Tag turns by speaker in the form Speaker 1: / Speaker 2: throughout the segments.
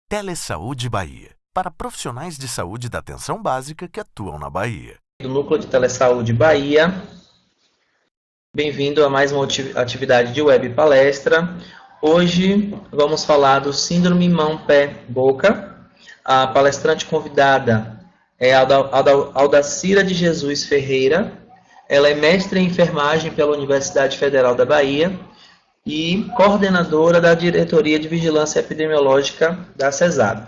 Speaker 1: Telesaúde Bahia, para profissionais de saúde da atenção básica que atuam na Bahia.
Speaker 2: Do Núcleo de Telesaúde Bahia, bem-vindo a mais uma atividade de web palestra. Hoje vamos falar do síndrome mão-pé-boca. A palestrante convidada é Aldacira de Jesus Ferreira. Ela é mestre em enfermagem pela Universidade Federal da Bahia e coordenadora da Diretoria de Vigilância Epidemiológica da CESAB.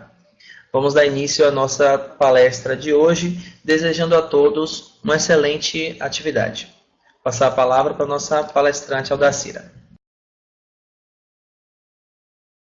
Speaker 2: Vamos dar início à nossa palestra de hoje, desejando a todos uma excelente atividade. Vou passar a palavra para a nossa palestrante Aldacira.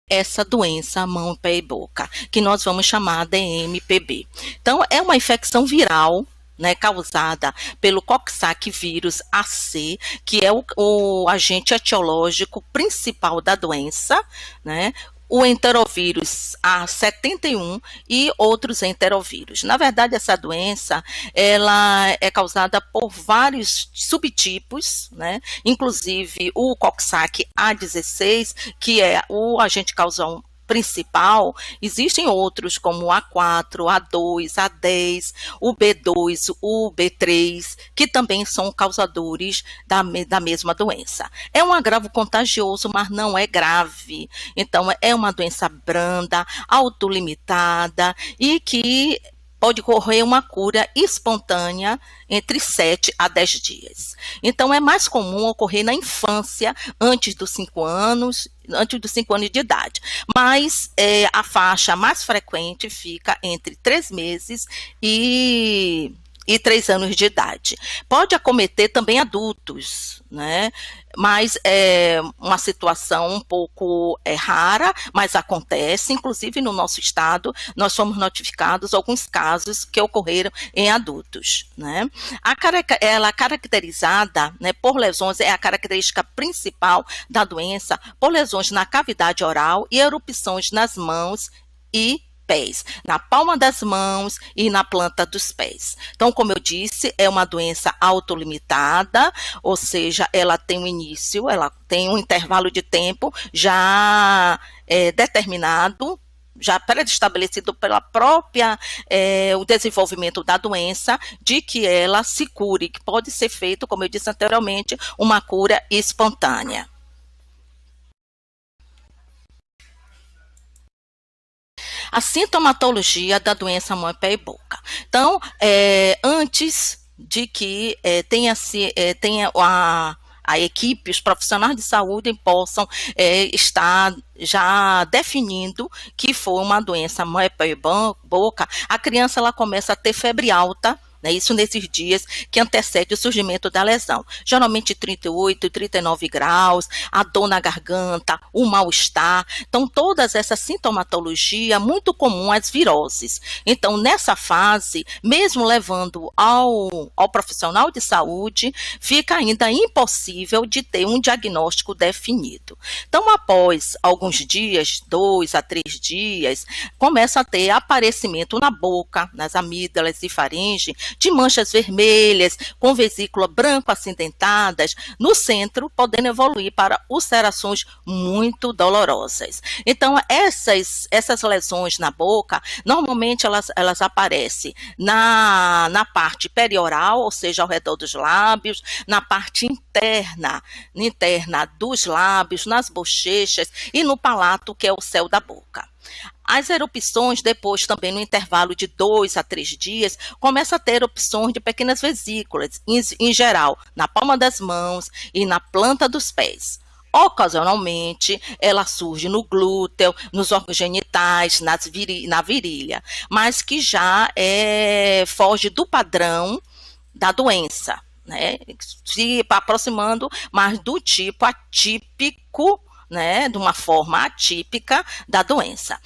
Speaker 3: Essa doença mão, pé e boca, que nós vamos chamar DMPB. Então, é uma infecção viral, né, causada pelo Coxsackie vírus AC, que é o agente etiológico principal da doença, né? O enterovírus A71 e outros enterovírus. Na verdade, essa doença ela é causada por vários subtipos, né? Inclusive o Coxsackie A16, que é o agente causal principal. Existem outros como o A4, A2, A10, o B2, o B3, que também são causadores da mesma doença. É um agravo contagioso, mas não é grave. Então, é uma doença branda, autolimitada e que pode ocorrer uma cura espontânea entre 7 a 10 dias. Então, é mais comum ocorrer na infância, antes dos 5 anos de idade. Mas a faixa mais frequente fica entre 3 meses e 3 anos de idade. Pode acometer também adultos, né? Mas é uma situação um pouco rara, mas acontece. Inclusive no nosso estado, nós fomos notificados alguns casos que ocorreram em adultos, né? Ela é caracterizada, né, por lesões, é a característica principal da doença, por lesões na cavidade oral e erupções nas mãos e pés, na palma das mãos e na planta dos pés. Então, como eu disse, é uma doença autolimitada, ou seja, ela tem um início, ela tem um intervalo de tempo já determinado, já pré-estabelecido pela própria, o desenvolvimento da doença, de que ela se cure, que pode ser feito, como eu disse anteriormente, uma cura espontânea. A sintomatologia da doença mão, pé e boca. Então, antes de que tenha a equipe, os profissionais de saúde possam estar já definindo que foi uma doença mão, pé e boca, a criança ela começa a ter febre alta, né, isso nesses dias que antecede o surgimento da lesão. Geralmente 38, 39 graus, a dor na garganta, o mal-estar. Então, todas essa sintomatologia muito comum às viroses. Então, nessa fase, mesmo levando ao profissional de saúde, fica ainda impossível de ter um diagnóstico definido. Então, após alguns dias, 2 a 3 dias, começa a ter aparecimento na boca, nas amígdalas e faringe, de manchas vermelhas, com vesícula branco acidentadas, no centro, podendo evoluir para ulcerações muito dolorosas. Então, essas lesões na boca, normalmente elas aparecem na parte perioral, ou seja, ao redor dos lábios, na parte interna dos lábios, nas bochechas e no palato, que é o céu da boca. As erupções, depois também no intervalo de 2 a 3 dias, começa a ter erupções de pequenas vesículas, em geral, na palma das mãos e na planta dos pés. Ocasionalmente, ela surge no glúteo, nos órgãos genitais, na virilha, mas que já foge do padrão da doença, né? Se aproximando mais do tipo atípico, né, de uma forma atípica da doença.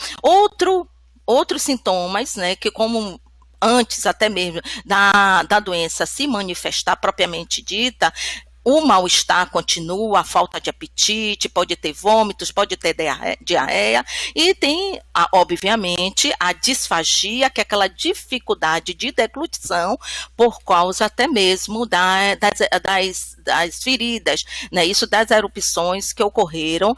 Speaker 3: Outros sintomas, né, que como antes até mesmo da doença se manifestar propriamente dita, o mal-estar continua, a falta de apetite, pode ter vômitos, pode ter diarreia, e tem, obviamente, a disfagia, que é aquela dificuldade de deglutição por causa até mesmo das feridas, né? Isso das erupções que ocorreram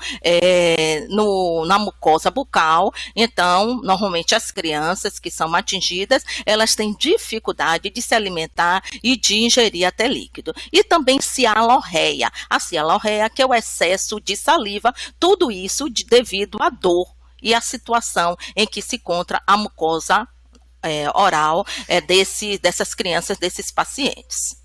Speaker 3: na mucosa bucal. Então, normalmente as crianças que são atingidas, elas têm dificuldade de se alimentar e de ingerir até líquido. E também cialorreia. A cialorreia, que é o excesso de saliva, tudo isso devido à dor e à situação em que se encontra a mucosa oral dessas crianças, desses pacientes.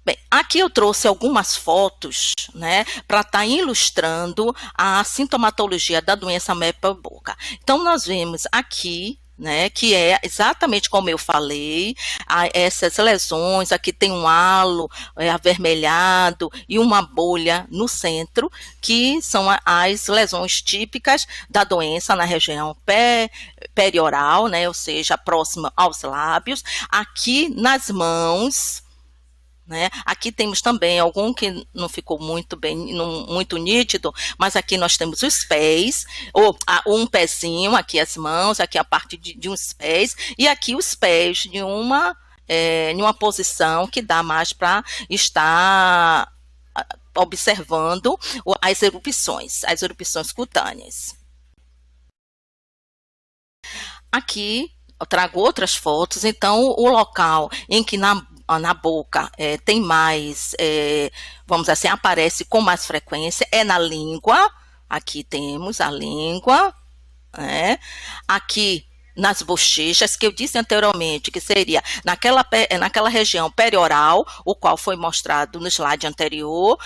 Speaker 3: Bem, aqui eu trouxe algumas fotos, né, para estar ilustrando a sintomatologia da doença ameba-boca. Então, nós vemos aqui, né, que é exatamente como eu falei, essas lesões, aqui tem um halo avermelhado e uma bolha no centro, que são as lesões típicas da doença na região perioral, né, ou seja, próxima aos lábios, aqui nas mãos, né? Aqui temos também algum que não ficou muito muito nítido, mas aqui nós temos os pés, ou um pezinho, aqui as mãos, aqui a parte de uns pés, e aqui os pés em uma posição que dá mais para estar observando as erupções cutâneas. Aqui eu trago outras fotos. Então, o local em que na boca tem mais, vamos dizer assim, aparece com mais frequência, é na língua. Aqui temos a língua, né? Aqui nas bochechas, que eu disse anteriormente, que seria naquela região perioral, o qual foi mostrado no slide anterior.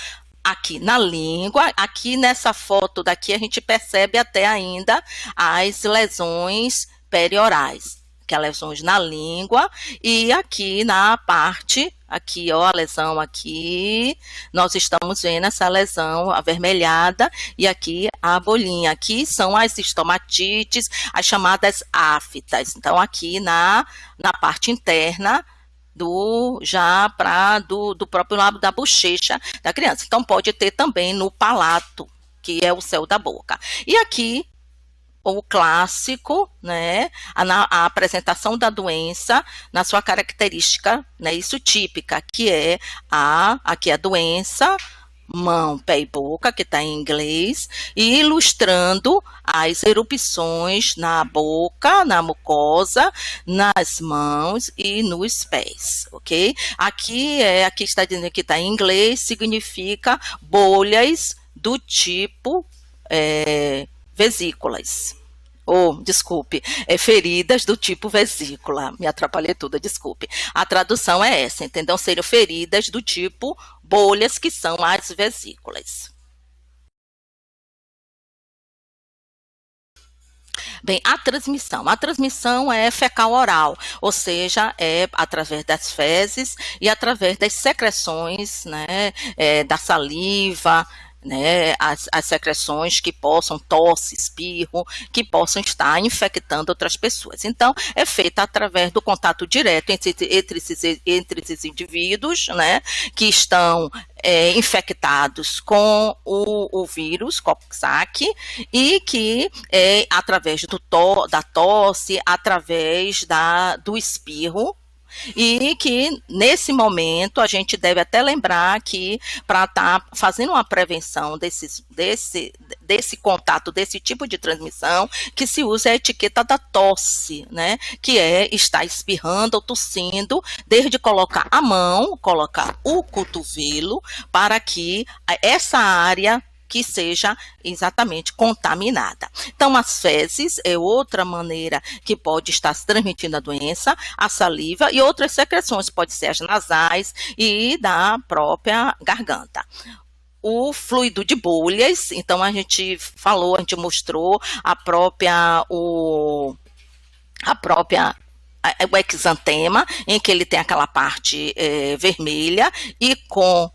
Speaker 3: Aqui na língua, aqui nessa foto daqui a gente percebe até ainda as lesões periorais, que é lesões na língua, e aqui na parte, aqui ó, a lesão aqui, nós estamos vendo essa lesão avermelhada, e aqui a bolinha, aqui são as estomatites, as chamadas aftas. Então aqui na parte interna do próprio lábio da bochecha da criança. Então pode ter também no palato, que é o céu da boca. E aqui o clássico, né, a apresentação da doença na sua característica, né, isso típica, que é aqui a doença, mão, pé e boca, que está em inglês, e ilustrando as erupções na boca, na mucosa, nas mãos e nos pés, ok? Aqui está dizendo que está em inglês, significa bolhas do tipo vesículas. Desculpe, feridas do tipo vesícula. Me atrapalhei toda, desculpe. A tradução é essa, entendeu? Seriam feridas do tipo bolhas, que são as vesículas. Bem, a transmissão é fecal-oral, ou seja, é através das fezes e através das secreções, né, da saliva, né, as secreções que possam, tosse, espirro, que possam estar infectando outras pessoas. Então, é feita através do contato direto entre esses indivíduos, né, que estão infectados com o vírus Coxsackie, e que através da tosse, através do espirro, e que nesse momento a gente deve até lembrar que para estar fazendo uma prevenção desse contato, desse tipo de transmissão, que se usa a etiqueta da tosse, né? Que é estar espirrando ou tossindo, desde colocar a mão, colocar o cotovelo, para que essa área que seja exatamente contaminada. Então, as fezes é outra maneira que pode estar se transmitindo a doença, a saliva e outras secreções, pode ser as nasais e da própria garganta. O fluido de bolhas, então a gente mostrou o exantema, em que ele tem aquela parte vermelha e com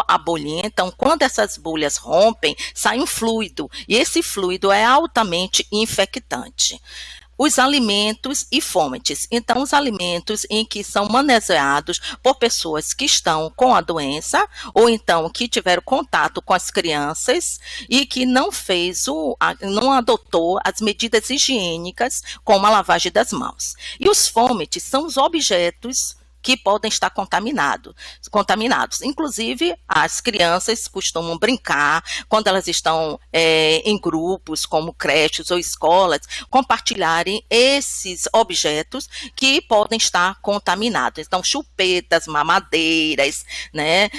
Speaker 3: a bolinha. Então, quando essas bolhas rompem, sai um fluido, e esse fluido é altamente infectante. os alimentos e fomites. Então, os alimentos em que são manuseados por pessoas que estão com a doença, ou então que tiveram contato com as crianças e que não adotou as medidas higiênicas, como a lavagem das mãos. E os fomites são os objetos que podem estar contaminados. Inclusive, as crianças costumam brincar, quando elas estão em grupos, como creches ou escolas, compartilharem esses objetos que podem estar contaminados. Então, chupetas, mamadeiras, né?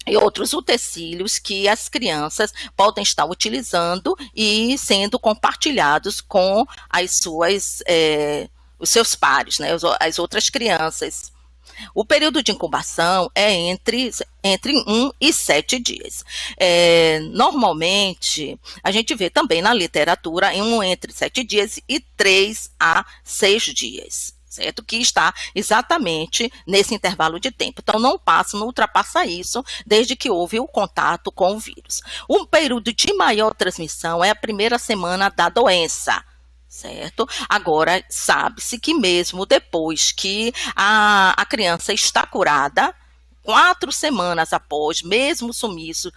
Speaker 3: E outros utensílios que as crianças podem estar utilizando e sendo compartilhados com os seus pares, né, as outras crianças. O período de incubação é entre 1 e 7 dias. Normalmente, a gente vê também na literatura entre 7 dias e 3 a 6 dias. Certo? Que está exatamente nesse intervalo de tempo. Então, não ultrapassa isso desde que houve o contato com o vírus. Um período de maior transmissão é a primeira semana da doença. Certo? Agora, sabe-se que mesmo depois que a criança está curada, 4 semanas após, mesmo sumiço,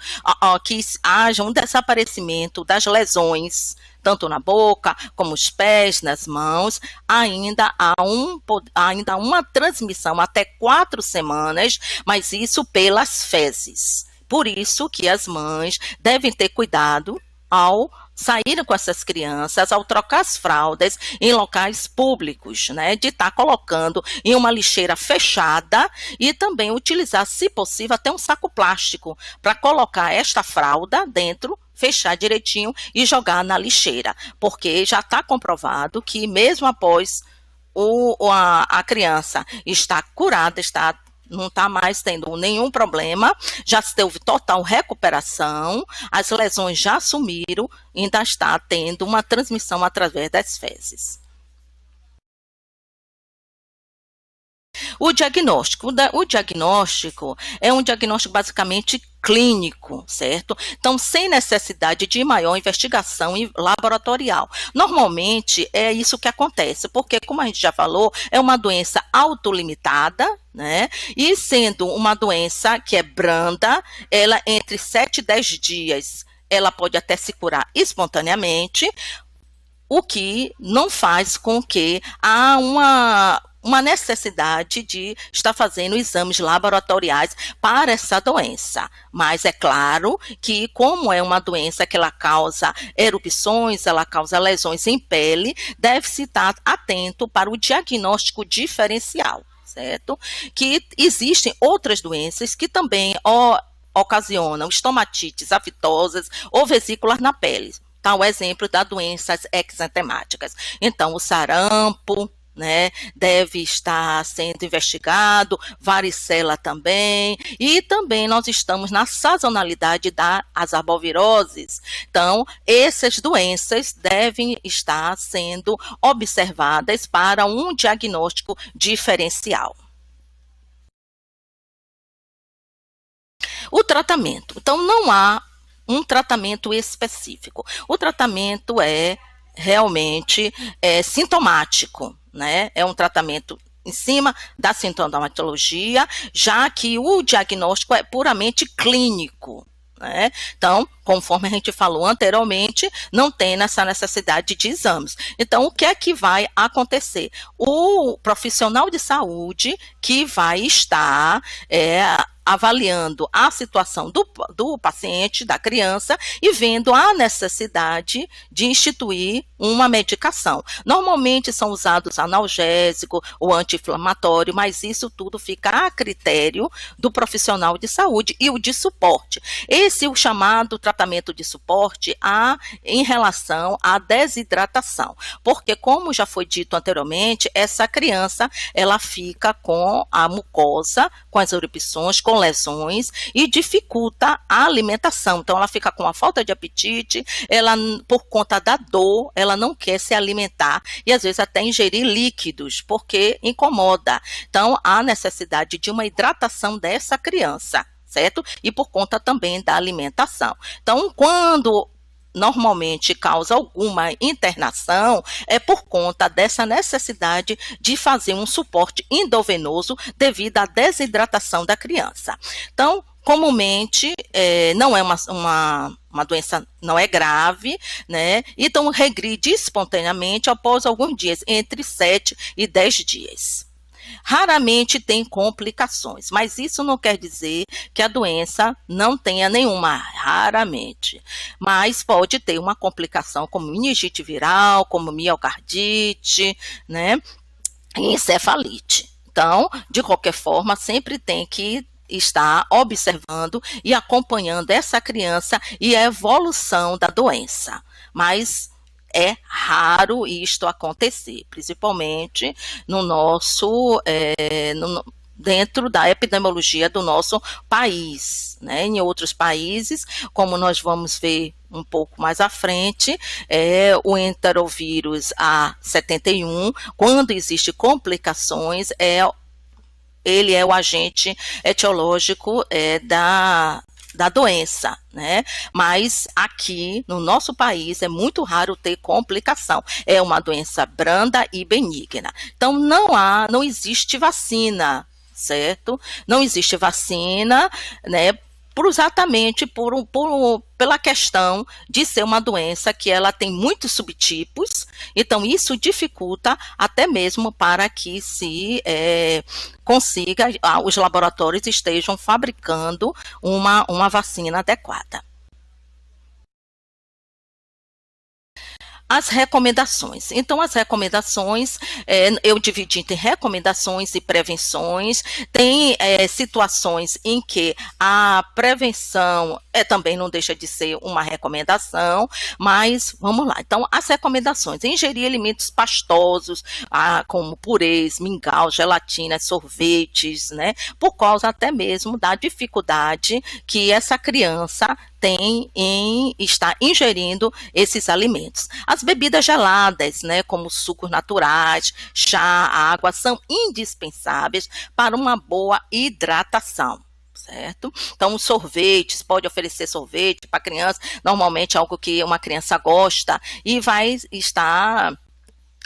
Speaker 3: que haja um desaparecimento das lesões, tanto na boca, como os pés, nas mãos, ainda há uma transmissão até 4 semanas, mas isso pelas fezes. Por isso que as mães devem ter cuidado ao saírem com essas crianças, ao trocar as fraldas em locais públicos, né, de estar colocando em uma lixeira fechada e também utilizar, se possível, até um saco plástico para colocar esta fralda dentro, fechar direitinho e jogar na lixeira, porque já está comprovado que mesmo após a criança estar curada, não está mais tendo nenhum problema, já teve total recuperação, as lesões já sumiram, ainda está tendo uma transmissão através das fezes. O diagnóstico é um diagnóstico basicamente clínico, certo? Então, sem necessidade de maior investigação laboratorial. Normalmente, é isso que acontece, porque, como a gente já falou, é uma doença autolimitada, né? E sendo uma doença que é branda, ela entre 7 e 10 dias, ela pode até se curar espontaneamente, o que não faz com que há uma necessidade de estar fazendo exames laboratoriais para essa doença. Mas é claro que, como é uma doença que ela causa erupções, ela causa lesões em pele, deve-se estar atento para o diagnóstico diferencial, certo? Que existem outras doenças que também ocasionam estomatites aftosas ou vesículas na pele. Tá o exemplo das doenças exantemáticas. Então, o sarampo, né, deve estar sendo investigado, varicela também, e também nós estamos na sazonalidade das arboviroses. Então, essas doenças devem estar sendo observadas para um diagnóstico diferencial. O tratamento. Então, não há um tratamento específico. O tratamento é realmente sintomático, né? É um tratamento em cima da sintomatologia, já que o diagnóstico é puramente clínico, né? Então, conforme a gente falou anteriormente, não tem essa necessidade de exames. Então, o que é que vai acontecer? O profissional de saúde que vai estar avaliando a situação do paciente, da criança, e vendo a necessidade de instituir uma medicação. Normalmente são usados analgésico ou anti-inflamatório, mas isso tudo fica a critério do profissional de saúde e o de suporte. Esse é o chamado tratamento de suporte em relação à desidratação, porque, como já foi dito anteriormente, essa criança ela fica com a mucosa, com as erupções, com lesões e dificulta a alimentação. Então, ela fica com a falta de apetite, ela, por conta da dor, ela não quer se alimentar e, às vezes, até ingerir líquidos, porque incomoda. Então, há necessidade de uma hidratação dessa criança, certo? E por conta também da alimentação. Então, quando normalmente causa alguma internação, é por conta dessa necessidade de fazer um suporte endovenoso devido à desidratação da criança. Então, comumente, não é uma doença, não é grave, né? Então, regride espontaneamente após alguns dias, entre 7 e 10 dias. Raramente tem complicações, mas isso não quer dizer que a doença não tenha nenhuma, raramente. Mas pode ter uma complicação como meningite viral, como miocardite, né? E encefalite. Então, de qualquer forma, sempre tem que estar observando e acompanhando essa criança e a evolução da doença. Mas é raro isto acontecer, principalmente no nosso, dentro da epidemiologia do nosso país, né? Em outros países, como nós vamos ver um pouco mais à frente, o enterovírus A71, quando existem complicações, ele é o agente etiológico da doença, né? Mas aqui no nosso país é muito raro ter complicação. É uma doença branda e benigna. Então não existe vacina, certo? Não existe vacina, né? Exatamente pela questão de ser uma doença que ela tem muitos subtipos, então isso dificulta até mesmo para que se consiga, os laboratórios estejam fabricando uma vacina adequada. As recomendações. Então, as recomendações, eu dividi entre recomendações e prevenções. Tem situações em que a prevenção também não deixa de ser uma recomendação, mas vamos lá. Então, as recomendações: ingerir alimentos pastosos, como purês, mingau, gelatinas, sorvetes, né? Por causa até mesmo da dificuldade que essa criança tem em estar ingerindo esses alimentos. As bebidas geladas, né, como sucos naturais, chá, água, são indispensáveis para uma boa hidratação. Certo? Então, os sorvetes, pode oferecer sorvete para a criança, normalmente é algo que uma criança gosta e vai estar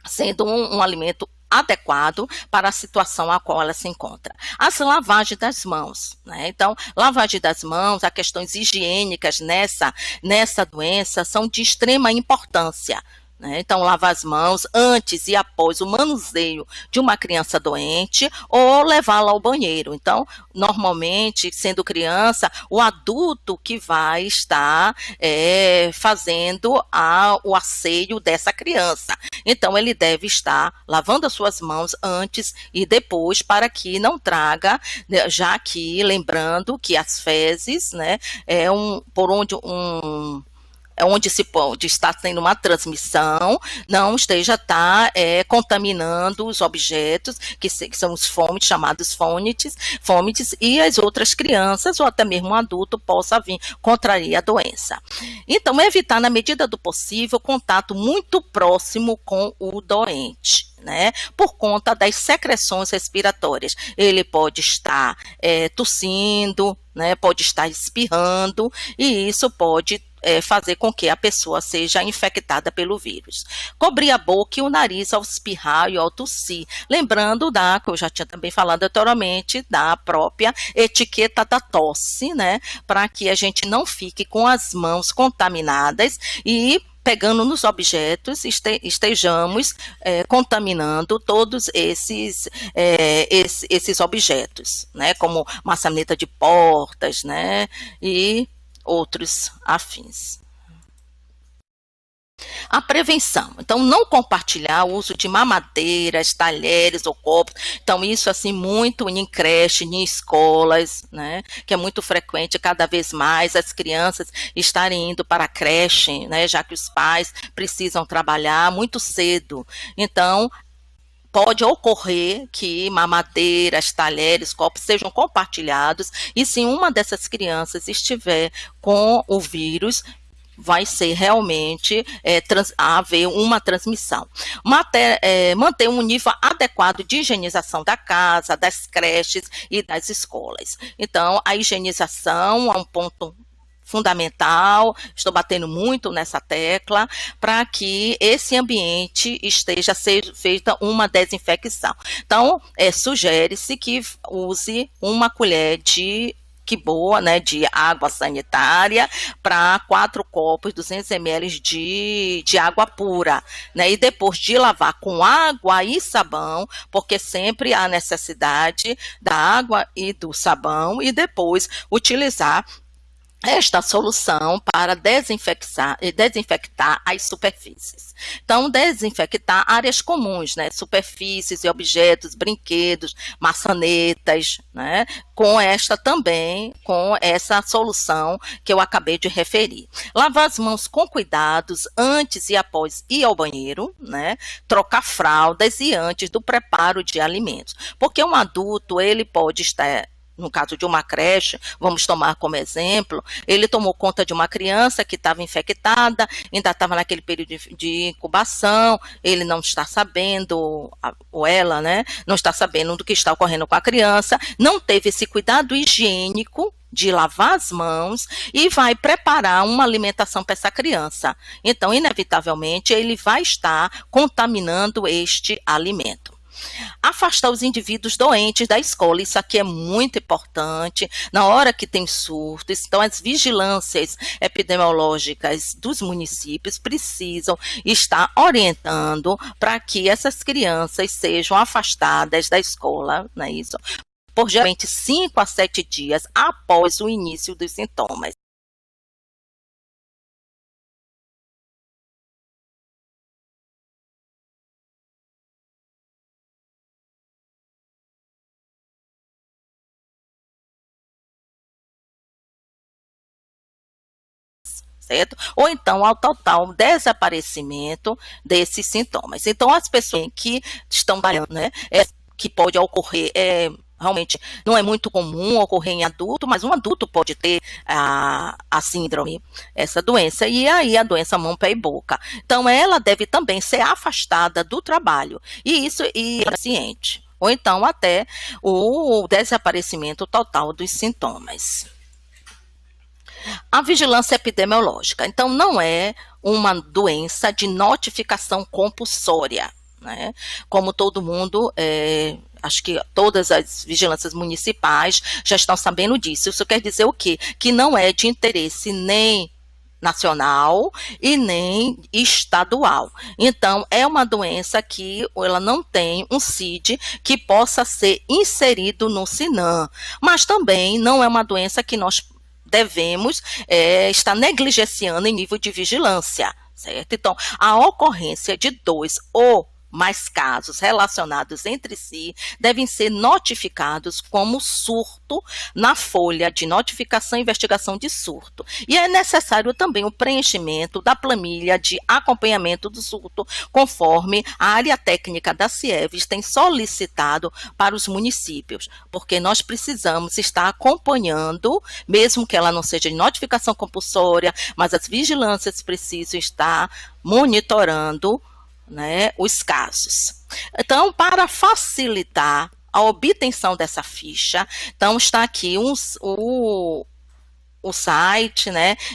Speaker 3: sendo um alimento adequado para a situação a qual ela se encontra. As lavagens das mãos, né? Então, lavagem das mãos, as questões higiênicas nessa doença são de extrema importância. Então, lavar as mãos antes e após o manuseio de uma criança doente ou levá-la ao banheiro. Então, normalmente, sendo criança, o adulto que vai estar fazendo o asseio dessa criança. Então, ele deve estar lavando as suas mãos antes e depois para que não traga, já que, lembrando que as fezes, né, onde se pode estar tendo uma transmissão, não esteja contaminando os objetos, que são os fômites, chamados fômites, e as outras crianças, ou até mesmo um adulto, possa vir contrair a doença. Então, evitar, na medida do possível, contato muito próximo com o doente, né, por conta das secreções respiratórias. Ele pode estar tossindo, né, pode estar espirrando, e isso pode fazer com que a pessoa seja infectada pelo vírus. Cobrir a boca e o nariz ao espirrar e ao tossir. Lembrando que eu já tinha também falado anteriormente, da própria etiqueta da tosse, né? Para que a gente não fique com as mãos contaminadas e pegando nos objetos, estejamos contaminando todos esses objetos, né? Como maçaneta de portas, né? E outros afins. A prevenção. Então, não compartilhar o uso de mamadeiras, talheres ou copos. Então, isso assim muito em creche, em escolas, né? Que é muito frequente, cada vez mais, as crianças estarem indo para a creche, né? Já que os pais precisam trabalhar muito cedo. Então, pode ocorrer que mamadeiras, talheres, copos sejam compartilhados e se uma dessas crianças estiver com o vírus, vai ser realmente haver uma transmissão. Manter um nível adequado de higienização da casa, das creches e das escolas. Então, a higienização é um ponto fundamental, estou batendo muito nessa tecla, para que esse ambiente esteja sendo feita uma desinfecção. Então, sugere-se que use uma colher de boa, de água sanitária para 4 copos, 200 ml de água pura, E depois de lavar com água e sabão, porque sempre há necessidade da água e do sabão, e depois utilizar esta solução para desinfectar as superfícies. Então, desinfectar áreas comuns, superfícies e objetos, brinquedos, maçanetas, com essa solução que eu acabei de referir. Lavar as mãos com cuidados antes e após ir ao banheiro, trocar fraldas e antes do preparo de alimentos. Porque um adulto, ele pode estar, no caso de uma creche, vamos tomar como exemplo, ele tomou conta de uma criança que estava infectada, ainda estava naquele período de incubação, ele não está sabendo, ou ela, não está sabendo do que está ocorrendo com a criança, não teve esse cuidado higiênico de lavar as mãos e vai preparar uma alimentação para essa criança. Então, inevitavelmente, ele vai estar contaminando este alimento. Afastar os indivíduos doentes da escola, isso aqui é muito importante, na hora que tem surtos. Então as vigilâncias epidemiológicas dos municípios precisam estar orientando para que essas crianças sejam afastadas da escola, não é isso? Por geralmente 5 a 7 dias após o início dos sintomas. Certo? Ou então ao total desaparecimento desses sintomas. Então, as pessoas que estão trabalhando, que pode ocorrer, realmente não é muito comum ocorrer em adulto, mas um adulto pode ter a síndrome, essa doença, e aí a doença mão, pé e boca. Então, ela deve também ser afastada do trabalho, e isso é ciente. Ou então até o desaparecimento total dos sintomas. A vigilância epidemiológica, então, não é uma doença de notificação compulsória, Como todo mundo, acho que todas as vigilâncias municipais já estão sabendo disso. Isso quer dizer o quê? Que não é de interesse nem nacional e nem estadual. Então, é uma doença que ela não tem um CID que possa ser inserido no SINAM, mas também não é uma doença que nós devemos estar negligenciando em nível de vigilância, certo? Então, a ocorrência de 2 ou mais casos relacionados entre si devem ser notificados como surto na folha de notificação e investigação de surto. E é necessário também o preenchimento da planilha de acompanhamento do surto, conforme a área técnica da CIEVES tem solicitado para os municípios, porque nós precisamos estar acompanhando, mesmo que ela não seja de notificação compulsória, mas as vigilâncias precisam estar monitorando os casos. Então, para facilitar a obtenção dessa ficha, então está aqui o site,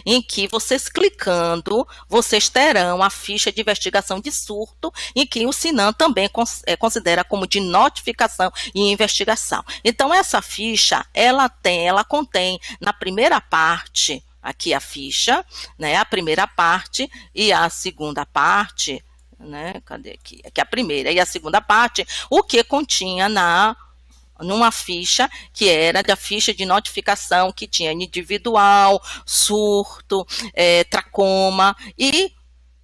Speaker 3: em que vocês clicando, vocês terão a ficha de investigação de surto, em que o SINAM também considera como de notificação e investigação. Então, essa ficha, ela contém na primeira parte, aqui a ficha, a primeira parte e a segunda parte, cadê aqui? Aqui a primeira e a segunda parte, o que continha numa ficha que era da ficha de notificação, que tinha individual, surto, tracoma, e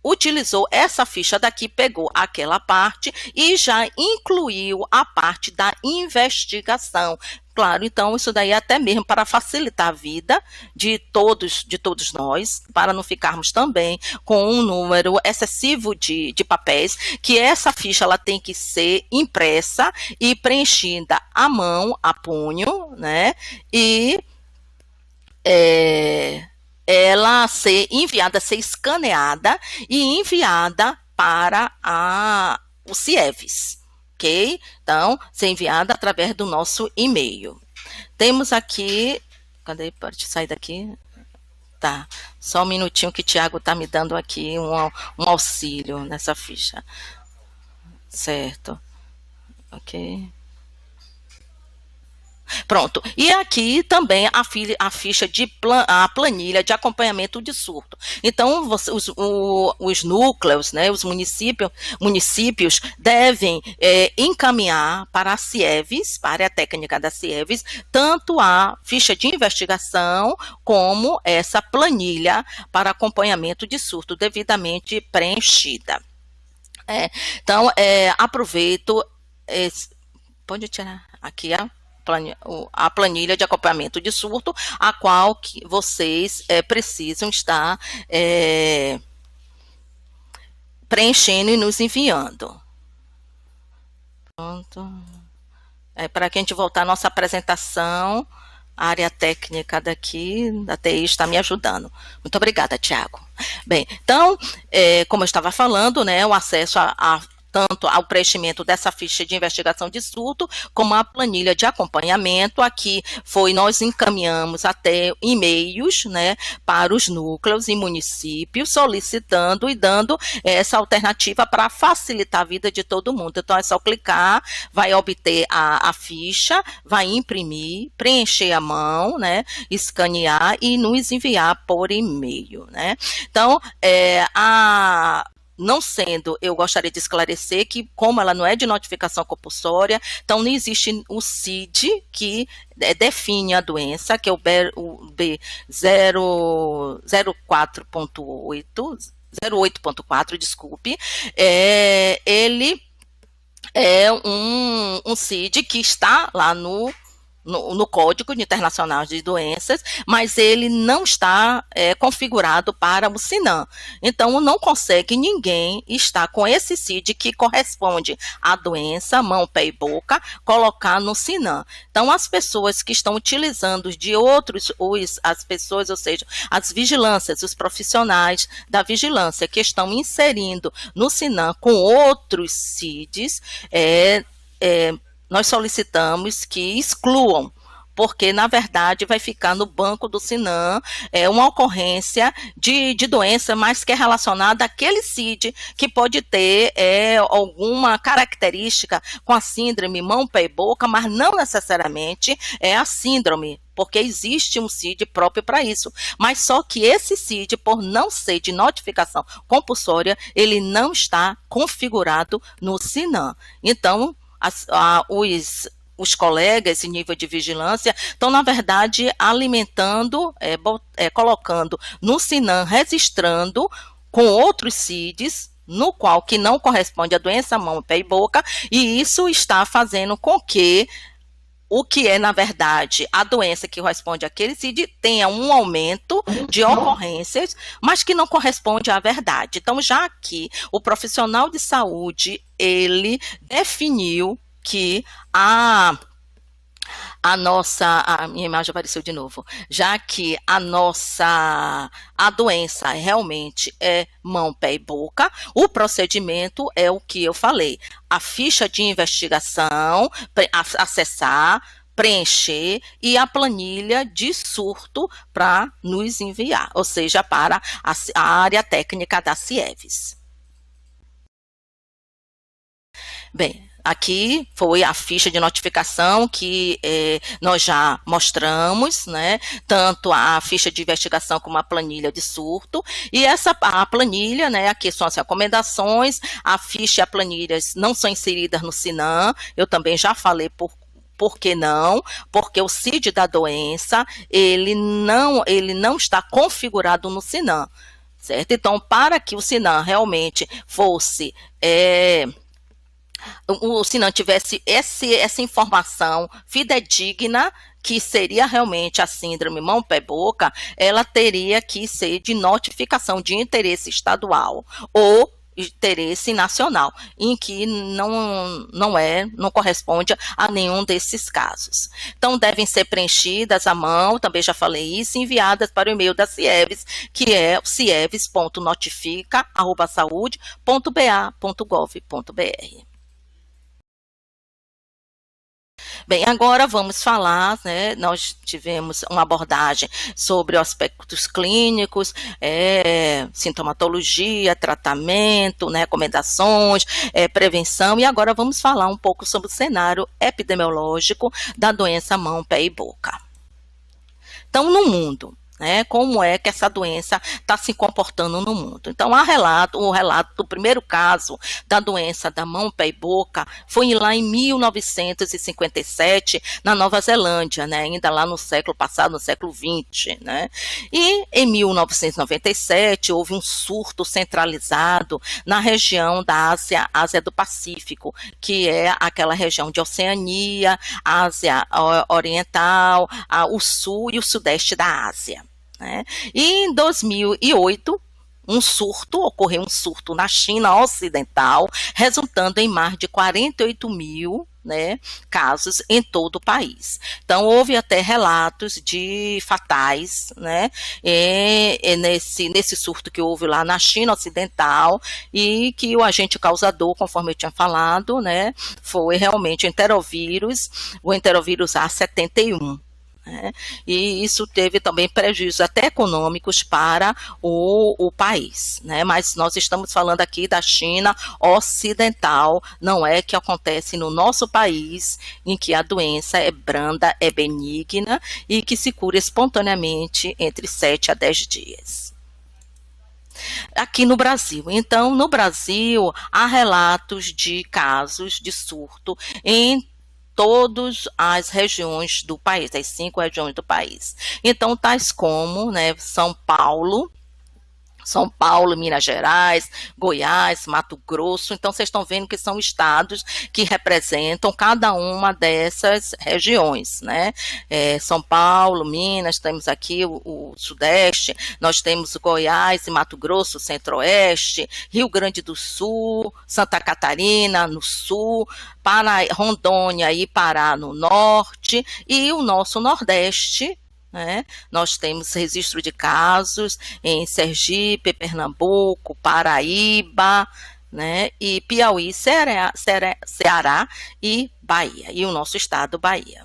Speaker 3: utilizou essa ficha daqui, pegou aquela parte e já incluiu a parte da investigação. Claro, então isso daí é até mesmo para facilitar a vida de todos nós, para não ficarmos também com um número excessivo de papéis, que essa ficha ela tem que ser impressa e preenchida à mão, a punho, e ela ser enviada, ser escaneada e enviada para o CIEVES. Ok? Então, ser enviada através do nosso e-mail. Temos aqui, cadê? Pode sair daqui. Tá, só um minutinho que o Tiago tá me dando aqui um auxílio nessa ficha. Certo, ok. Pronto. E aqui também a ficha de a planilha de acompanhamento de surto. Então, os núcleos, né, os municípios devem encaminhar para a CIEVES, para a área técnica da CIEVES, tanto a ficha de investigação como essa planilha para acompanhamento de surto devidamente preenchida. Então, aproveito, pode tirar aqui a planilha de acompanhamento de surto, a qual vocês precisam estar preenchendo e nos enviando. Pronto. Para que a gente voltar à nossa apresentação, a área técnica daqui, da TI, está me ajudando. Muito obrigada, Tiago. Bem, então, como eu estava falando, né, o acesso tanto ao preenchimento dessa ficha de investigação de surto, como a planilha de acompanhamento. Aqui nós encaminhamos até e-mails, né, para os núcleos e municípios, solicitando e dando essa alternativa para facilitar a vida de todo mundo. Então, é só clicar, vai obter a ficha, vai imprimir, preencher à mão, né, escanear e nos enviar por e-mail, né. Então, não sendo, eu gostaria de esclarecer que, como ela não é de notificação compulsória, então não existe o CID que define a doença, que é o B08.4, desculpe, ele é um CID que está lá no Código Internacional de Doenças, mas ele não está configurado para o SINAM. Então, não consegue ninguém estar com esse CID que corresponde à doença, mão, pé e boca, colocar no SINAM. Então, as pessoas que estão utilizando de outros, as pessoas, ou seja, as vigilâncias, os profissionais da vigilância que estão inserindo no SINAM com outros CIDs, nós solicitamos que excluam, porque, na verdade, vai ficar no banco do SINAM uma ocorrência de doença, mas que é relacionada àquele CID, que pode ter alguma característica com a síndrome mão, pé e boca, mas não necessariamente é a síndrome, porque existe um CID próprio para isso. Mas só que esse CID, por não ser de notificação compulsória, ele não está configurado no SINAM. Então, os colegas em nível de vigilância estão, na verdade, alimentando, colocando no SINAM, registrando com outros CIDs, no qual que não corresponde à doença mão, pé e boca, e isso está fazendo com que o que é, na verdade, a doença que corresponde àquele CID tenha um aumento de ocorrências, mas que não corresponde à verdade. Então, já que o profissional de saúde, ele definiu que a minha imagem apareceu de novo, já que a doença realmente é mão, pé e boca, o procedimento é o que eu falei, a ficha de investigação, acessar, preencher e a planilha de surto para nos enviar, ou seja, para a área técnica da CIEVES. Bem, aqui foi a ficha de notificação que nós já mostramos, né? Tanto a ficha de investigação como a planilha de surto. E a planilha, né? Aqui são as recomendações. A ficha e a planilha não são inseridas no SINAM. Eu também já falei por que não? Porque o CID da doença, ele não está configurado no SINAM, certo? Então, para que o SINAM realmente fosse o SINAM tivesse essa informação fidedigna, que seria realmente a síndrome mão, pé, boca, ela teria que ser de notificação de interesse estadual ou interesse nacional, em que não corresponde a nenhum desses casos. Então, devem ser preenchidas à mão, também já falei isso, enviadas para o e-mail da CIEVES, que é cieves.notifica@saude.ba.gov.br. Bem, agora vamos falar, né, nós tivemos uma abordagem sobre aspectos clínicos, sintomatologia, tratamento, né, recomendações, prevenção, e agora vamos falar um pouco sobre o cenário epidemiológico da doença mão, pé e boca. Então, no mundo, né, como é que essa doença está se comportando no mundo? Então, o relato do primeiro caso da doença da mão, pé e boca foi lá em 1957, na Nova Zelândia, né, ainda lá no século passado, no século XX. Né? E em 1997 houve um surto centralizado na região da Ásia do Pacífico, que é aquela região de Oceania, Ásia Oriental, o Sul e o Sudeste da Ásia. Né? E em 2008, ocorreu um surto na China Ocidental, resultando em mais de 48 mil, né, casos em todo o país. Então, houve até relatos de fatais, né, nesse surto que houve lá na China Ocidental, e que o agente causador, conforme eu tinha falado, né, foi realmente o enterovírus A71. E isso teve também prejuízos até econômicos para o país, né? Mas nós estamos falando aqui da China Ocidental, não é que acontece no nosso país, em que a doença é branda, é benigna e que se cura espontaneamente entre 7 a 10 dias. Aqui no Brasil. Então, no Brasil, há relatos de casos de surto em todas as regiões do país, as 5 regiões do país. Então, tais como, né, São Paulo, Minas Gerais, Goiás, Mato Grosso. Então, vocês estão vendo que são estados que representam cada uma dessas regiões, né? São Paulo, Minas, temos aqui o Sudeste, nós temos Goiás e Mato Grosso, Centro-Oeste, Rio Grande do Sul, Santa Catarina, no Sul, Rondônia e Pará, no Norte, e o nosso Nordeste, né? Nós temos registro de casos em Sergipe, Pernambuco, Paraíba, né? E Piauí, Ceará e Bahia, e o nosso estado, Bahia.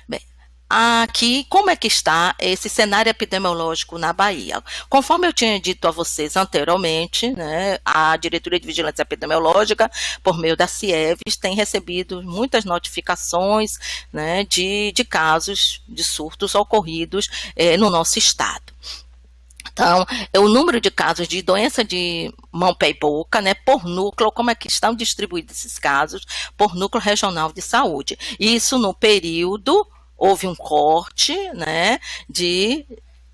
Speaker 3: Bem, aqui, como é que está esse cenário epidemiológico na Bahia? Conforme eu tinha dito a vocês anteriormente, né, a Diretoria de Vigilância Epidemiológica, por meio da CIEVES, tem recebido muitas notificações, né, de casos de surtos ocorridos no nosso estado. Então, o número de casos de doença de mão, pé e boca, né, por núcleo, como é que estão distribuídos esses casos, por núcleo regional de saúde. Isso no período, houve um corte, né, de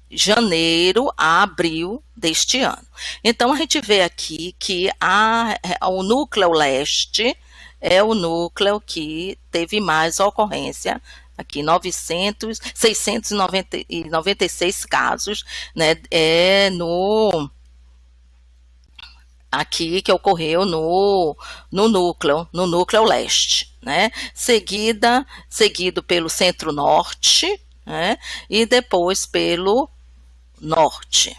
Speaker 3: janeiro a abril deste ano. Então, a gente vê aqui que o núcleo leste é o núcleo que teve mais ocorrência, aqui 696 casos, né, aqui que ocorreu no núcleo leste, né, seguido pelo centro-norte, né, e depois pelo norte.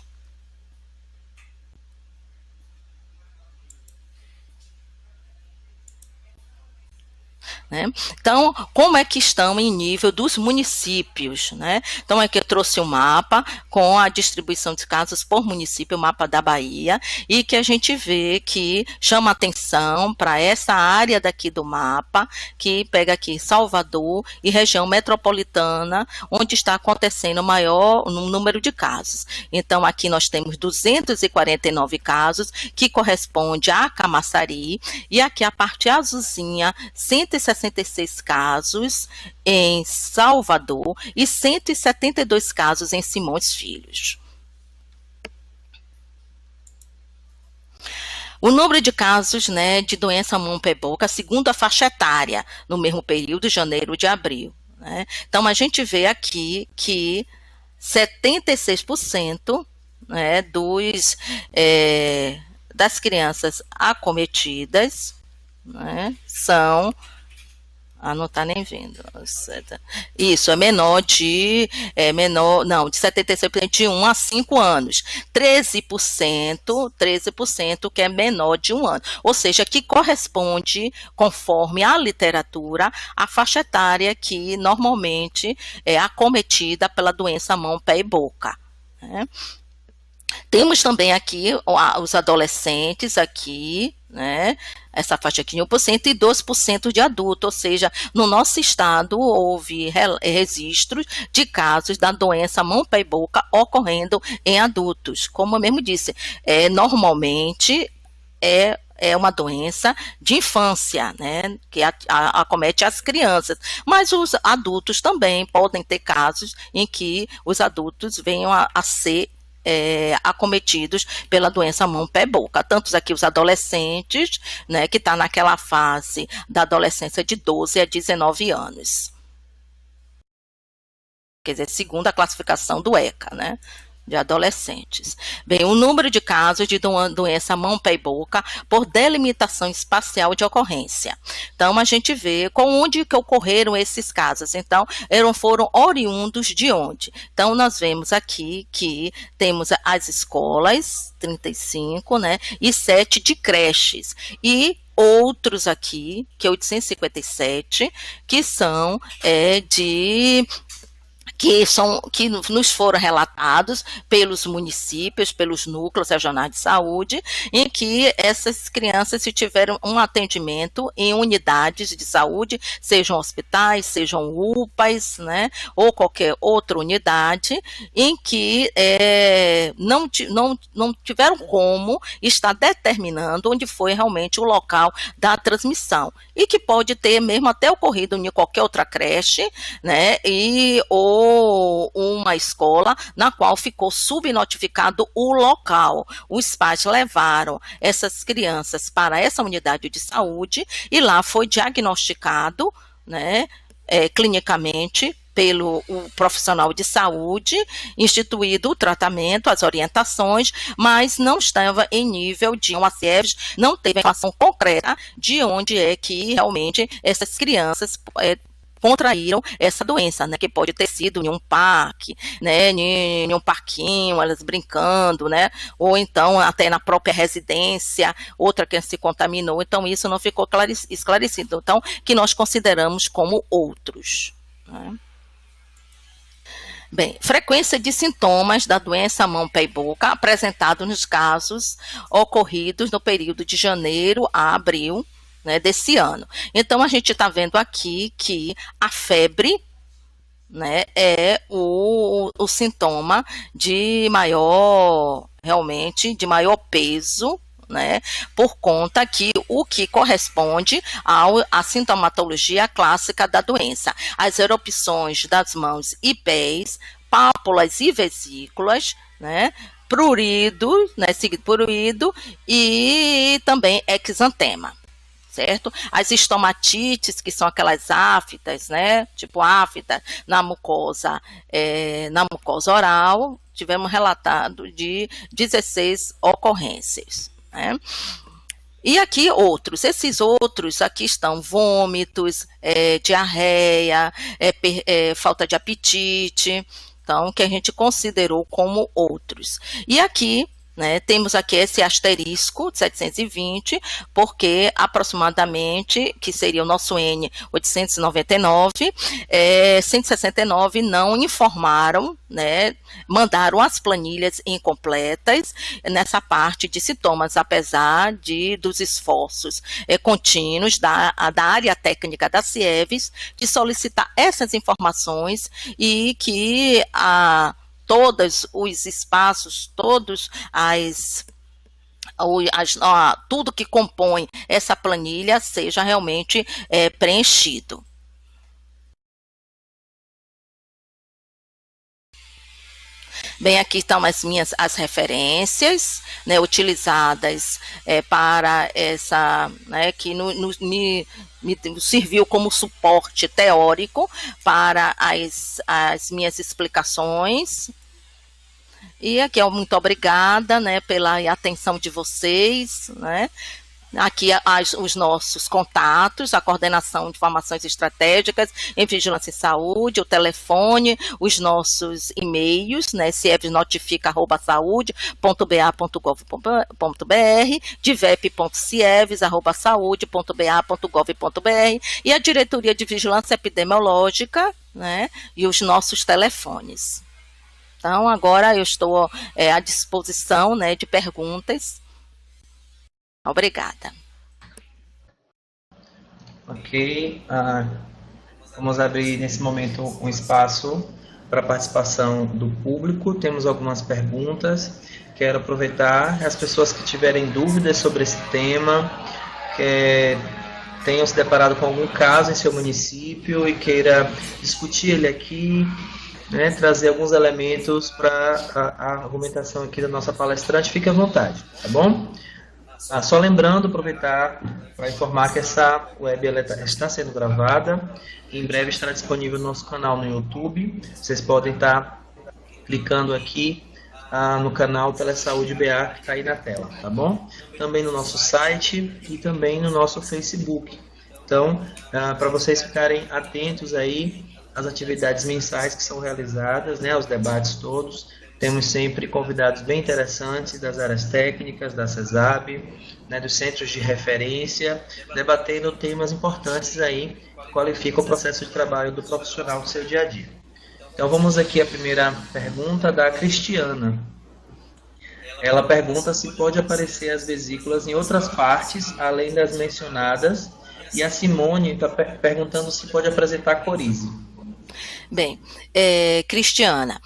Speaker 3: Né? Então, como é que estão em nível dos municípios? Né? Então, aqui eu trouxe um mapa com a distribuição de casos por município, o mapa da Bahia, e que a gente vê que chama atenção para essa área daqui do mapa, que pega aqui Salvador e região metropolitana, onde está acontecendo o maior número de casos. Então, aqui nós temos 249 casos, que corresponde a Camaçari, e aqui a parte azulzinha, 166 casos em Salvador e 172 casos em Simões Filhos. O número de casos, né, de doença mão, pé, boca, segundo a faixa etária, no mesmo período, janeiro de abril. Né? Então, a gente vê aqui que 76%, né, das crianças acometidas, né, são Ah, não está nem vendo. Isso, de 76% de 1 a 5 anos. 13% que é menor de 1 ano. Ou seja, que corresponde, conforme a literatura, à faixa etária que normalmente é acometida pela doença mão, pé e boca, né? Temos também aqui os adolescentes aqui, né? Essa faixa aqui de 1% e 2% de adulto, ou seja, no nosso estado houve registros de casos da doença mão, pé e boca ocorrendo em adultos. Como eu mesmo disse, normalmente é uma doença de infância, né, que acomete as crianças, mas os adultos também podem ter casos em que os adultos venham a ser acometidos pela doença mão, pé, boca. Tantos aqui os adolescentes, né, que está naquela fase da adolescência de 12 a 19 anos. Quer dizer, segundo a classificação do ECA, né, de adolescentes. Bem, o número de casos de doença mão, pé e boca por delimitação espacial de ocorrência. Então, a gente vê com onde que ocorreram esses casos. Então, foram oriundos de onde? Então, nós vemos aqui que temos as escolas, 35, né, e 7 de creches. E outros aqui, que é 857, que são que nos foram relatados pelos municípios, pelos núcleos regionais de saúde, em que essas crianças tiveram um atendimento em unidades de saúde, sejam hospitais, sejam UPAs, né, ou qualquer outra unidade, em que não tiveram como estar determinando onde foi realmente o local da transmissão, e que pode ter mesmo até ocorrido em qualquer outra creche, né, ou uma escola na qual ficou subnotificado o local. Os pais levaram essas crianças para essa unidade de saúde e lá foi diagnosticado, né, clinicamente pelo profissional de saúde, instituído o tratamento, as orientações, mas não estava em nível de uma CIEVS, não teve a informação concreta de onde é que realmente essas crianças contraíram essa doença, né, que pode ter sido em um parque, né, em um parquinho, elas brincando, né, ou então até na própria residência, outra criança se contaminou, então isso não ficou esclarecido, então, que nós consideramos como outros, né. Bem, frequência de sintomas da doença mão, pé e boca apresentado nos casos ocorridos no período de janeiro a abril, né, desse ano. Então, a gente está vendo aqui que a febre, né, é o sintoma de maior, realmente, de maior peso, né, por conta que o que corresponde à sintomatologia clássica da doença. As erupções das mãos e pés, pápulas e vesículas, né, prurido, né, seguido por prurido, e também exantema. Certo? As estomatites, que são aquelas aftas, né? Tipo afta na mucosa oral, tivemos relatado de 16 ocorrências, né? E aqui esses outros aqui estão vômitos, diarreia, falta de apetite, então, que a gente considerou como outros. E aqui, né, temos aqui esse asterisco de 720, porque aproximadamente, que seria o nosso N 899, 169 não informaram, né, mandaram as planilhas incompletas nessa parte de sintomas, apesar dos esforços contínuos da área técnica da CIEVS de solicitar essas informações e que todos os espaços, tudo que compõe essa planilha seja realmente preenchido. Bem, aqui estão as referências, né, utilizadas para essa, né, que me serviu como suporte teórico para as minhas explicações. E aqui, muito obrigada, né, pela atenção de vocês, né, Aqui os nossos contatos, a coordenação de informações estratégicas em vigilância em saúde, o telefone, os nossos e-mails, né, cievesnotifica@saude.ba.gov.br, divep.cieves@saude.ba.gov.br e a Diretoria de Vigilância Epidemiológica, né, e os nossos telefones. Então, agora eu estou à disposição, né, de perguntas. Obrigada.
Speaker 2: Ok. Vamos abrir nesse momento um espaço para participação do público. Temos algumas perguntas. Quero aproveitar as pessoas que tiverem dúvidas sobre esse tema, que tenham se deparado com algum caso em seu município e queira discutir ele aqui, né, trazer alguns elementos para a argumentação aqui da nossa palestrante, fique à vontade, tá bom? Só lembrando, aproveitar para informar que essa web está sendo gravada e em breve estará disponível no nosso canal no YouTube. Vocês podem estar clicando aqui no canal Telesaúde BA que está aí na tela, tá bom? Também no nosso site e também no nosso Facebook. Então, para vocês ficarem atentos aí às atividades mensais que são realizadas, né, aos debates todos. Temos sempre convidados bem interessantes das áreas técnicas, da CESAB, né, dos centros de referência, debatendo temas importantes aí que qualificam o processo de trabalho do profissional no seu dia a dia. Então vamos aqui à primeira pergunta da Cristiana. Ela pergunta se pode aparecer as vesículas em outras partes, além das mencionadas, e a Simone está perguntando se pode apresentar coriza.
Speaker 3: Bem, Cristiana,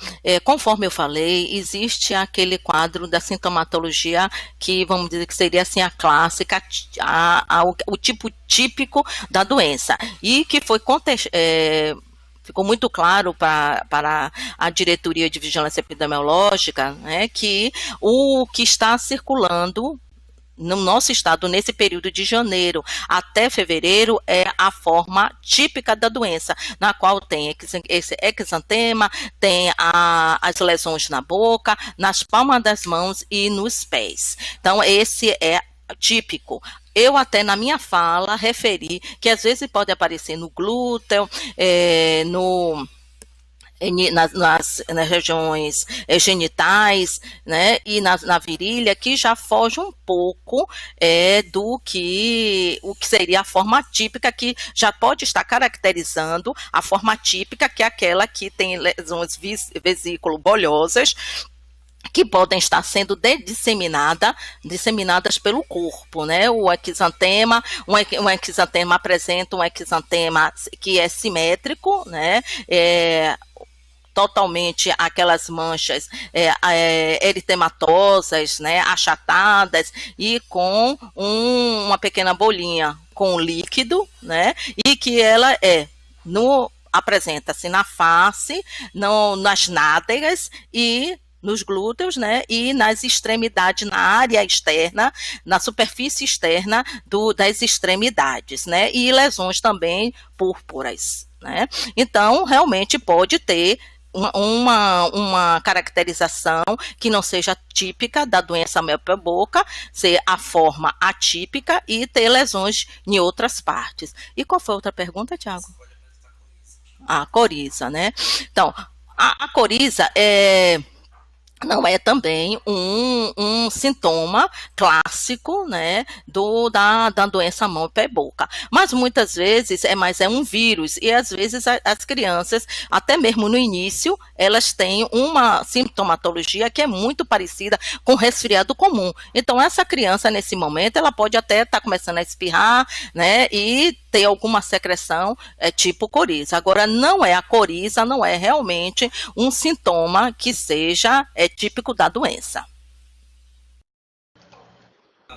Speaker 3: conforme eu falei, existe aquele quadro da sintomatologia que, vamos dizer, que seria assim a clássica, o tipo típico da doença, e que foi ficou muito claro para a Diretoria de Vigilância Epidemiológica, né, que o que está circulando no nosso estado, nesse período de janeiro até fevereiro, é a forma típica da doença, na qual tem esse exantema, tem as lesões na boca, nas palmas das mãos e nos pés. Então, esse é típico. Eu até na minha fala referi que às vezes pode aparecer no glúteo, nas regiões genitais, né, e na virilha, que já foge um pouco do que seria a forma típica, que já pode estar caracterizando a forma típica, que é aquela que tem lesões vesículo-bolhosas, que podem estar sendo disseminadas pelo corpo, né? O exantema, um exantema apresenta um exantema que é simétrico, né? Totalmente aquelas manchas eritematosas, né, achatadas, e com uma pequena bolinha com líquido, né, e que ela apresenta-se na face, nas nádegas e nos glúteos, né, e nas extremidades, na área externa, na superfície externa das extremidades, né, e lesões também púrpuras, né. Então, realmente pode ter uma caracterização que não seja típica da doença miopia-boca, ser a forma atípica e ter lesões em outras partes. E qual foi a outra pergunta, Tiago? A coriza, né? Então, a coriza não é também um sintoma clássico, né, da doença mão, pé e boca. Mas muitas vezes é um vírus, e às vezes as crianças, até mesmo no início, elas têm uma sintomatologia que é muito parecida com resfriado comum. Então, essa criança, nesse momento, ela pode até estar começando a espirrar, né, e ter alguma secreção tipo coriza. Agora, a coriza não é realmente um sintoma que seja típico da doença.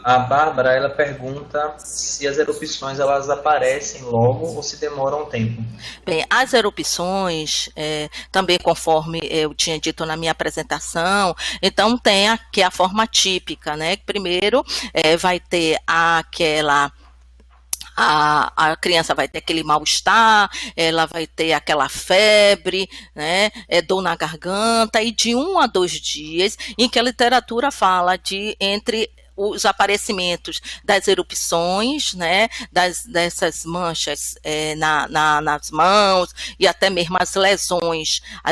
Speaker 2: A Bárbara, ela pergunta se as erupções elas aparecem logo ou se demoram um tempo.
Speaker 3: Bem, as erupções, também conforme eu tinha dito na minha apresentação, então tem aqui a forma típica, né? Primeiro vai ter a criança vai ter aquele mal-estar, ela vai ter aquela febre, né, dor na garganta, e de 1 a 2 dias, em que a literatura fala de entre os aparecimentos das erupções, né, dessas manchas nas mãos e até mesmo as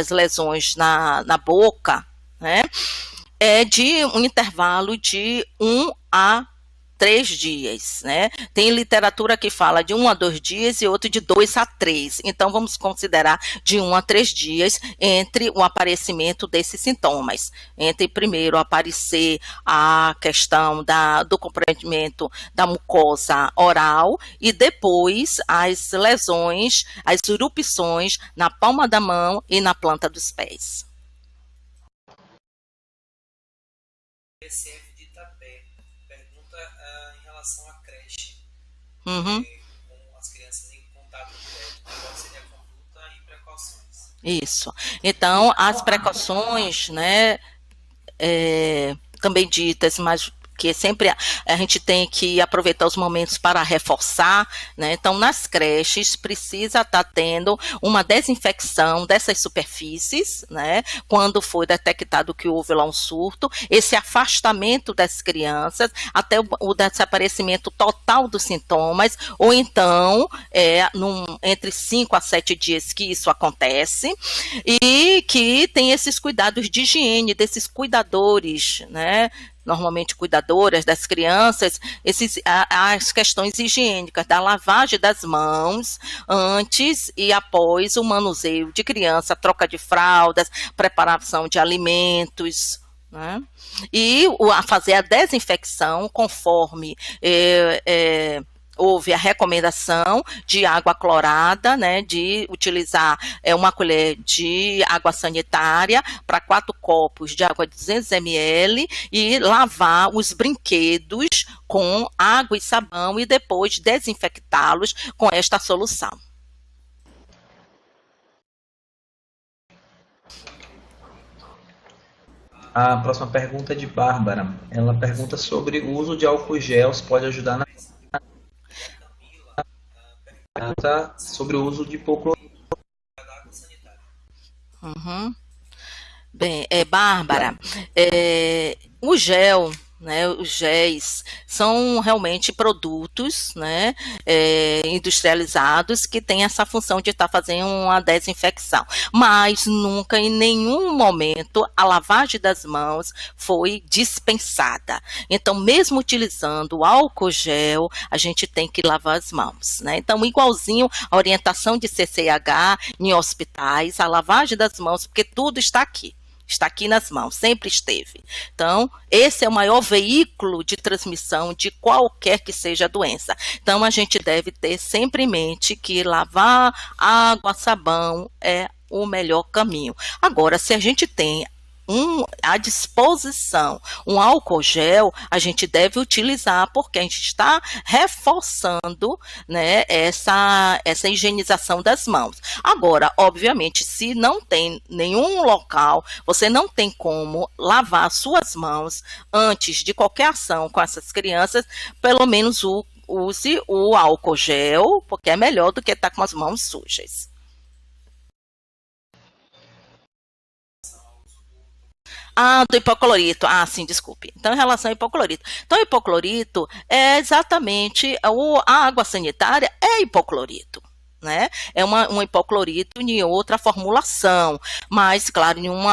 Speaker 3: lesões na boca, né, é de um intervalo de 1 a 3 dias, né? Tem literatura que fala de 1 a 2 dias e outro de 2 a 3. Então, vamos considerar de 1 a 3 dias entre o aparecimento desses sintomas. Entre primeiro aparecer a questão do comprometimento da mucosa oral e depois as lesões, as erupções na palma da mão e na planta dos pés.
Speaker 4: PSF de Itapé pergunta em relação à creche,
Speaker 3: Uhum.
Speaker 4: com as crianças em contato direto, qual seria a conduta e precauções?
Speaker 3: Isso. Então, as precauções, né, também ditas, mas que sempre a gente tem que aproveitar os momentos para reforçar, né? Então, nas creches, precisa estar tendo uma desinfecção dessas superfícies, né? Quando for detectado que houve lá um surto, esse afastamento das crianças até o desaparecimento total dos sintomas, ou então, entre 5 a 7 dias que isso acontece, e que tem esses cuidados de higiene, desses cuidadores, né? Normalmente cuidadoras das crianças, as questões higiênicas, da lavagem das mãos antes e após o manuseio de criança, troca de fraldas, preparação de alimentos, né? E a fazer a desinfecção conforme houve a recomendação de água clorada, né, de utilizar uma colher de água sanitária para 4 copos de água de 200 ml e lavar os brinquedos com água e sabão e depois desinfectá-los com esta solução.
Speaker 2: A próxima pergunta é de Bárbara. Ela pergunta sobre o uso de álcool gel, se pode ajudar na pergunta sobre o uso de hipoclorito.
Speaker 3: Uhum. Bem, Bárbara, o gel, né, os géis são realmente produtos, né, industrializados que têm essa função de estar fazendo uma desinfecção, mas nunca em nenhum momento a lavagem das mãos foi dispensada. Então, mesmo utilizando o álcool gel, a gente tem que lavar as mãos, né? Então, igualzinho a orientação de CCH em hospitais, a lavagem das mãos, porque tudo está aqui. Está aqui nas mãos, sempre esteve. Então, esse é o maior veículo de transmissão de qualquer que seja a doença. Então, a gente deve ter sempre em mente que lavar água, sabão é o melhor caminho. Agora, se a gente tem à disposição um álcool gel, a gente deve utilizar, porque a gente está reforçando, né, essa higienização das mãos. Agora, obviamente, se não tem nenhum local, você não tem como lavar suas mãos antes de qualquer ação com essas crianças, pelo menos use o álcool gel, porque é melhor do que estar com as mãos sujas. Do hipoclorito. Sim, desculpe. Então, em relação ao hipoclorito. Então, o hipoclorito é exatamente a água sanitária é hipoclorito, né? É um hipoclorito em outra formulação, mas, claro, em um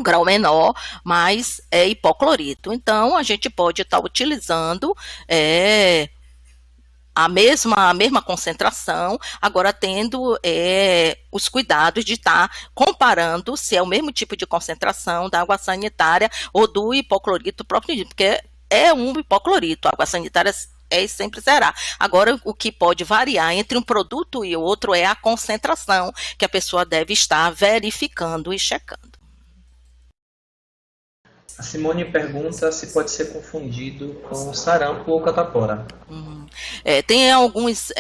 Speaker 3: grau menor, mas é hipoclorito. Então, a gente pode estar utilizando a mesma concentração, agora tendo os cuidados de estar comparando se é o mesmo tipo de concentração da água sanitária ou do hipoclorito próprio, porque é um hipoclorito, a água sanitária sempre será. Agora, o que pode variar entre um produto e o outro é a concentração que a pessoa deve estar verificando e checando.
Speaker 2: A Simone pergunta se pode ser confundido com sarampo ou catapora.
Speaker 3: Tem alguns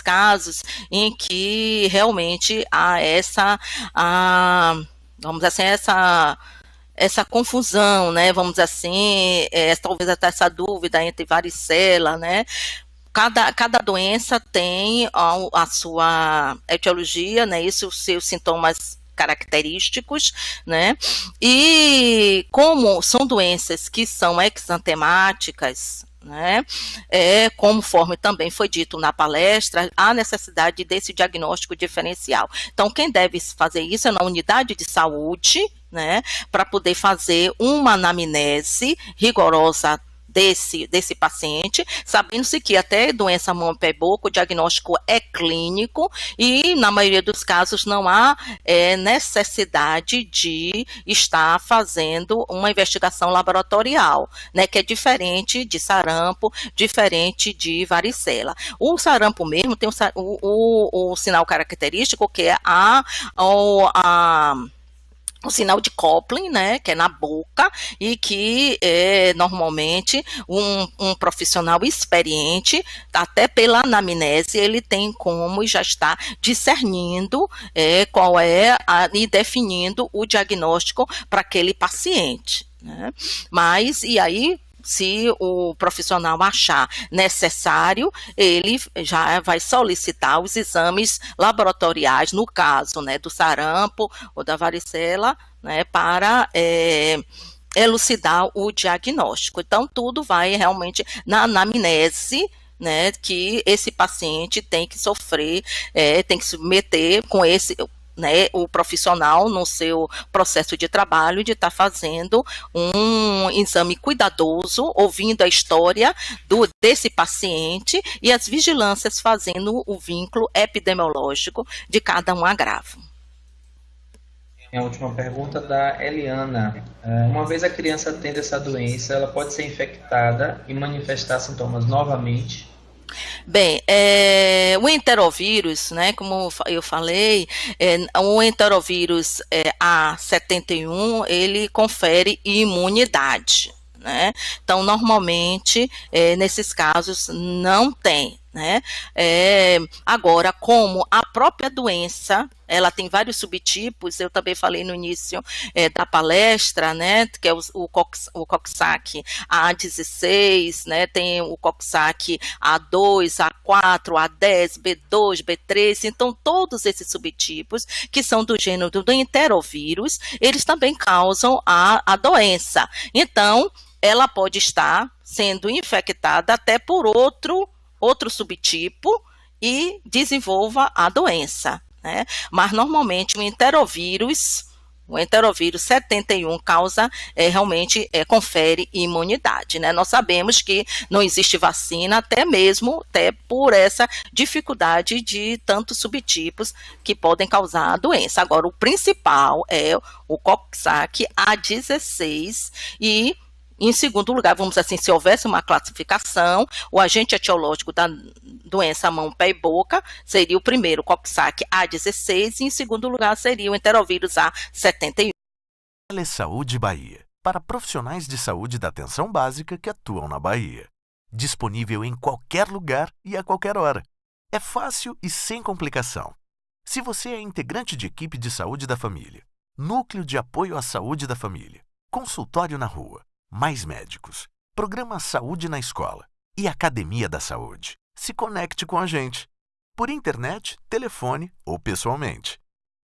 Speaker 3: casos em que realmente há vamos dizer assim, essa confusão, né? Vamos dizer assim, talvez até essa dúvida entre varicela, né? Cada doença tem a sua etiologia, né? Isso, os seus sintomas característicos, né? E como são doenças que são exantemáticas, né? Conforme também foi dito na palestra, há necessidade desse diagnóstico diferencial. Então, quem deve fazer isso é na unidade de saúde, né? Para poder fazer uma anamnese rigorosa desse paciente, sabendo-se que até doença mão, pé, boca, o diagnóstico é clínico e, na maioria dos casos, não há necessidade de estar fazendo uma investigação laboratorial, né, que é diferente de sarampo, diferente de varicela. O sarampo mesmo tem o sinal característico, que é o sinal de Coplin, né, que é na boca, e que normalmente um profissional experiente, até pela anamnese, ele tem como já está discernindo qual é e definindo o diagnóstico para aquele paciente, né? Mas, e aí, se o profissional achar necessário, ele já vai solicitar os exames laboratoriais, no caso, né, do sarampo ou da varicela, né, para elucidar o diagnóstico. Então, tudo vai realmente na anamnese, né, que esse paciente tem que sofrer, tem que se submeter com esse, né, o profissional no seu processo de trabalho, de estar fazendo um exame cuidadoso, ouvindo a história desse paciente e as vigilâncias fazendo o vínculo epidemiológico de cada um agravo.
Speaker 2: A última pergunta da Eliana. Uma vez a criança tendo essa doença, ela pode ser infectada e manifestar sintomas novamente?
Speaker 3: Bem, o enterovírus, né, como eu falei, o enterovírus A71, ele confere imunidade, né? Então, normalmente, nesses casos, não tem, né? Agora, como a própria doença, ela tem vários subtipos, eu também falei no início da palestra, né, que é o Coxsackie A16, né, tem o Coxsackie A2, A4, A10, B2, B3, então todos esses subtipos, que são do gênero do enterovírus, eles também causam a doença. Então, ela pode estar sendo infectada até por outro subtipo e desenvolva a doença, né? Mas normalmente o enterovírus 71 causa, realmente confere imunidade, né? Nós sabemos que não existe vacina, até por essa dificuldade de tantos subtipos que podem causar a doença. Agora, o principal é o Coxsackie A16 e, em segundo lugar, vamos dizer assim, se houvesse uma classificação, o agente etiológico da doença mão, pé e boca seria o primeiro, o Coxsackie A16, e em segundo lugar seria o enterovírus A71.
Speaker 1: Telesaúde Bahia, para profissionais de saúde da atenção básica que atuam na Bahia. Disponível em qualquer lugar e a qualquer hora. É fácil e sem complicação. Se você é integrante de equipe de saúde da família, núcleo de apoio à saúde da família, consultório na rua, mais médicos, programa Saúde na Escola e Academia da Saúde. Se conecte com a gente, por internet, telefone ou pessoalmente.